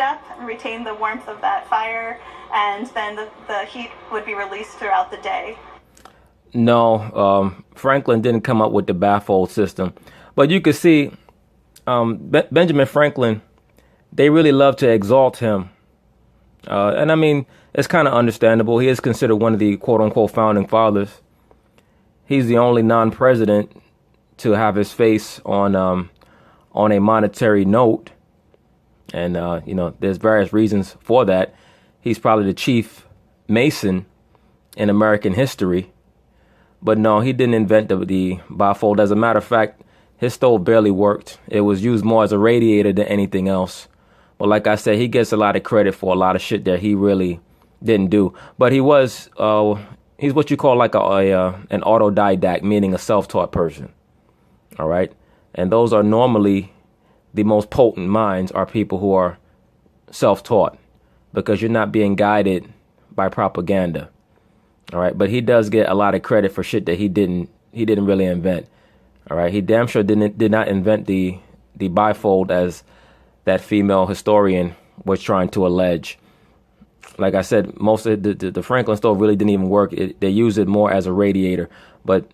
heat up and retain the warmth of that fire, and then the heat would be released throughout the day. No, Franklin didn't come up with the baffle system. But you could see Benjamin Franklin, they really love to exalt him. And I mean, it's kind of understandable. He is considered one of the quote unquote founding fathers. He's the only non-president to have his face on a monetary note. And, you know, there's various reasons for that. He's probably the chief Mason in American history. But no, he didn't invent the bifold. As a matter of fact, his stove barely worked. It was used more as a radiator than anything else. But like I said, he gets a lot of credit for a lot of shit that he really didn't do. But he was, he's what you call like an autodidact, meaning a self-taught person. All right. And those are normally the most potent minds are people who are self-taught, because you're not being guided by propaganda. All right. But he does get a lot of credit for shit that he didn't really invent. All right. He damn sure did not invent the bifold, as that female historian was trying to allege. Like I said, most of the Franklin stove really didn't even work. They used it more as a radiator. But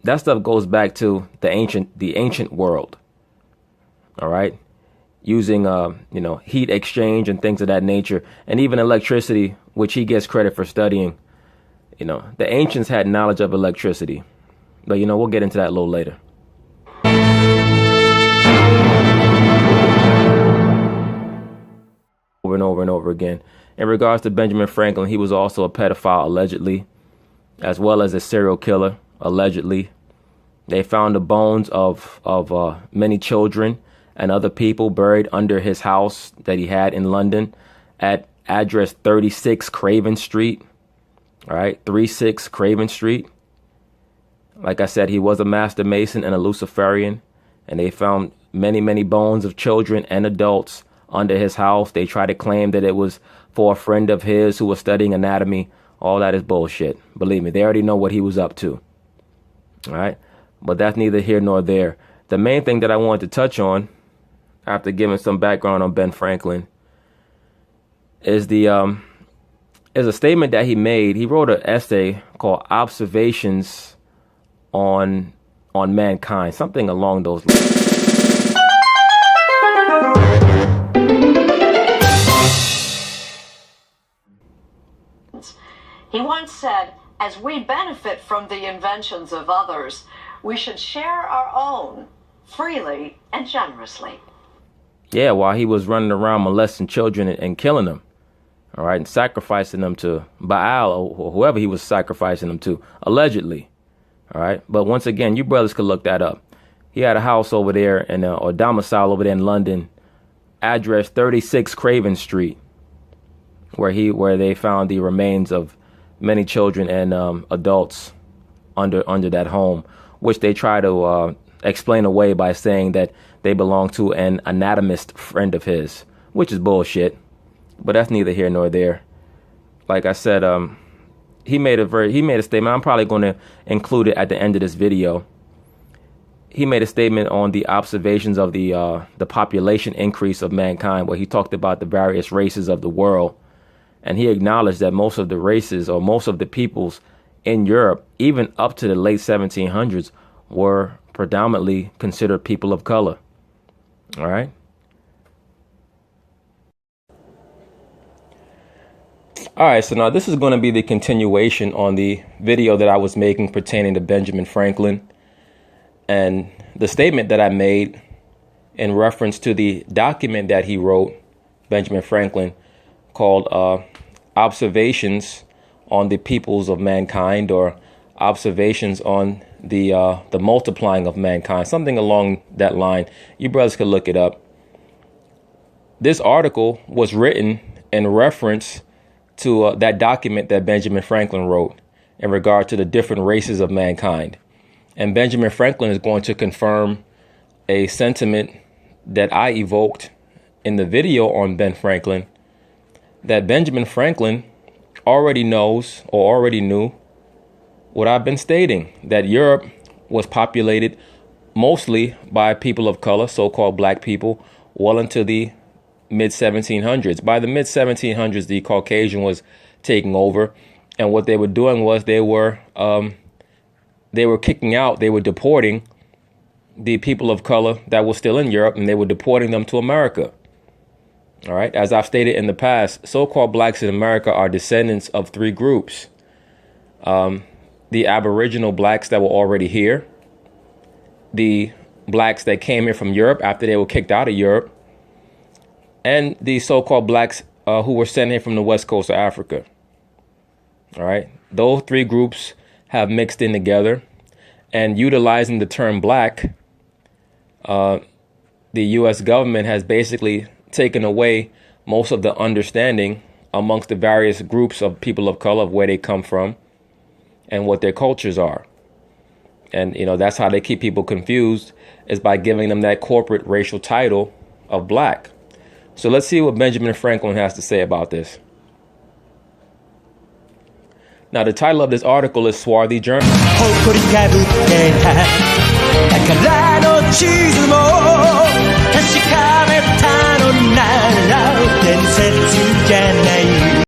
that stuff goes back to the ancient world. All right. Using, you know, heat exchange and things of that nature, and even electricity, which he gets credit for studying. You know, the ancients had knowledge of electricity. But, you know, we'll get into that a little later. Over and over and over again. In regards to Benjamin Franklin, he was also a pedophile, allegedly, as well as a serial killer, allegedly. They found the bones of many children and other people buried under his house that he had in London at address 36 Craven Street. All right, 36 Craven Street. Like I said, he was a master mason and a Luciferian, and they found many, many bones of children and adults under his house. They tried to claim that it was for a friend of his who was studying anatomy. All that is bullshit. Believe me, they already know what he was up to. All right, but that's neither here nor there. The main thing that I wanted to touch on, after giving some background on Ben Franklin, is is a statement that he made. He wrote an essay called Observations on Mankind, something along those lines. He once said, as we benefit from the inventions of others, we should share our own freely and generously. Yeah, while he was running around molesting children and killing them. All right, and sacrificing them to Baal or whoever he was sacrificing them to, allegedly. All right, but once again, you brothers could look that up. He had a house over there and or domicile over there in London, address 36 Craven Street, where they found the remains of many children and adults under that home, which they try to explain away by saying that they belong to an anatomist friend of his, which is bullshit. But that's neither here nor there. Like I said, he made a statement. I'm probably going to include it at the end of this video. He made a statement on the observations of the population increase of mankind, where he talked about the various races of the world. And he acknowledged that most of the races or most of the peoples in Europe, even up to the late 1700s, were predominantly considered people of color. All right. All right, so now this is going to be the continuation on the video that I was making pertaining to Benjamin Franklin, and the statement that I made in reference to the document that he wrote, Benjamin Franklin, called Observations on the Peoples of Mankind, or Observations on the Multiplying of Mankind, something along that line. You brothers could look it up. This article was written in reference to that document that Benjamin Franklin wrote in regard to the different races of mankind. And Benjamin Franklin is going to confirm a sentiment that I evoked in the video on Ben Franklin, that Benjamin Franklin already knows or already knew what I've been stating, that Europe was populated mostly by people of color, so-called black people, well into the mid 1700s. By the mid 1700s, the Caucasian was taking over, and what they were doing was they were kicking out, they were deporting the people of color that were still in Europe, and they were deporting them to America. All right. As I've stated in the past, so-called blacks in America are descendants of three groups. The Aboriginal blacks that were already here, the blacks that came here from Europe after they were kicked out of Europe, and the so-called blacks who were sent here from the west coast of Africa. All right. Those three groups have mixed in together, and utilizing the term black, the U.S. government has basically taken away most of the understanding amongst the various groups of people of color of where they come from and what their cultures are. And, you know, that's how they keep people confused, is by giving them that corporate racial title of black. So let's see what Benjamin Franklin has to say about this. Now, the title of this article is Swarthy Journal.